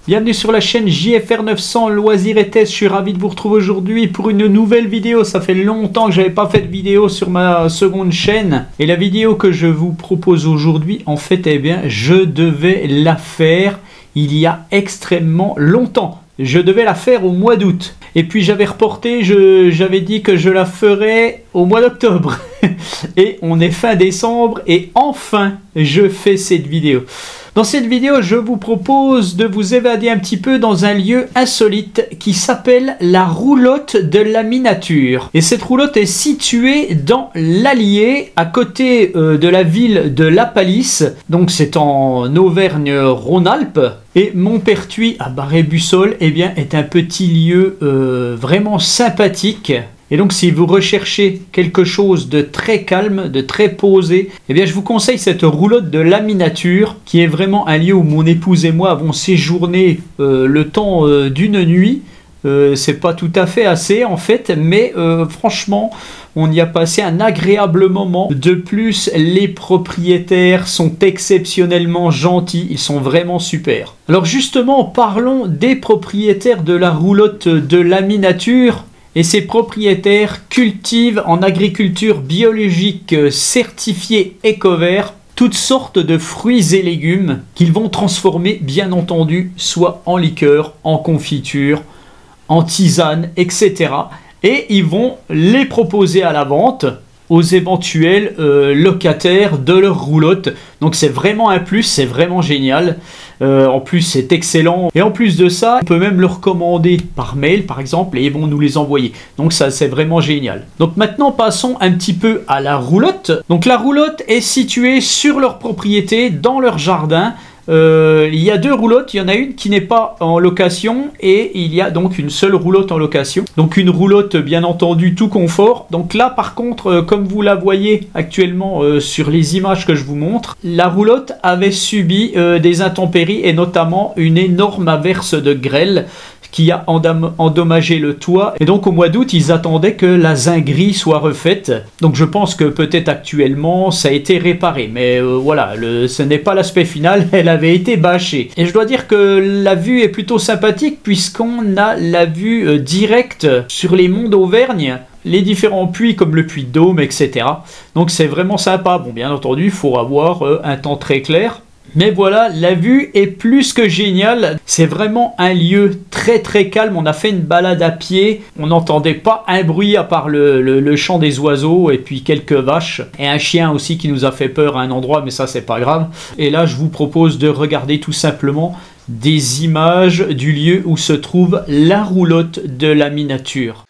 Bienvenue sur la chaîne JFR 900 Loisirs et Tests. Je suis ravi de vous retrouver aujourd'hui pour une nouvelle vidéo. Ça fait longtemps que j'avais pas fait de vidéo sur ma seconde chaîne. Et la vidéo que je vous propose aujourd'hui, en fait, eh bien, je devais la faire il y a extrêmement longtemps. Je devais la faire au mois d'août. Et puis j'avais reporté, j'avais dit que je la ferais au mois d'octobre. Et on est fin décembre et enfin je fais cette vidéo. Dans cette vidéo, je vous propose de vous évader un petit peu dans un lieu insolite qui s'appelle la roulotte de la Minature. Et cette roulotte est située dans l'Allier, à côté de la ville de La Palisse. Donc c'est en Auvergne-Rhône-Alpes. Et Montpertuis à Barré-Bussol, eh bien, est un petit lieu vraiment sympathique. Et donc si vous recherchez quelque chose de très calme, de très posé, eh bien je vous conseille cette roulotte de la Minature, qui est vraiment un lieu où mon épouse et moi avons séjourné le temps d'une nuit. C'est pas tout à fait assez en fait, mais franchement on y a passé un agréable moment. De plus, les propriétaires sont exceptionnellement gentils, ils sont vraiment super. Alors justement, parlons des propriétaires de la roulotte de la Minature. Et ces propriétaires cultivent en agriculture biologique certifiée Écovert toutes sortes de fruits et légumes qu'ils vont transformer bien entendu soit en liqueur, en confiture, en tisane, etc. Et ils vont les proposer à la vente aux éventuels locataires de leur roulotte. Donc c'est vraiment un plus, c'est vraiment génial. En plus c'est excellent. Et en plus de ça, on peut même leur commander par mail par exemple et ils vont nous les envoyer. Donc ça c'est vraiment génial. Donc maintenant passons un petit peu à la roulotte. Donc la roulotte est située sur leur propriété, dans leur jardin. Il y a deux roulottes, il y en a une qui n'est pas en location et il y a donc une seule roulotte en location. Donc une roulotte bien entendu tout confort. Donc là par contre, comme vous la voyez actuellement sur les images que je vous montre, la roulotte avait subi des intempéries et notamment une énorme averse de grêle qui a endommagé le toit. Et donc au mois d'août, ils attendaient que la zinguerie soit refaite. Donc je pense que peut-être actuellement, ça a été réparé. Mais voilà, ce n'est pas l'aspect final, elle avait été bâchée. Et je dois dire que la vue est plutôt sympathique puisqu'on a la vue directe sur les monts d'Auvergne, les différents puits comme le puits de Dôme, etc. Donc c'est vraiment sympa. Bon, bien entendu, il faut avoir un temps très clair. Mais voilà, la vue est plus que géniale. C'est vraiment un lieu très très calme. On a fait une balade à pied. On n'entendait pas un bruit à part le chant des oiseaux et puis quelques vaches. Et un chien aussi qui nous a fait peur à un endroit, mais ça c'est pas grave. Et là je vous propose de regarder tout simplement des images du lieu où se trouve la roulotte de la Minature.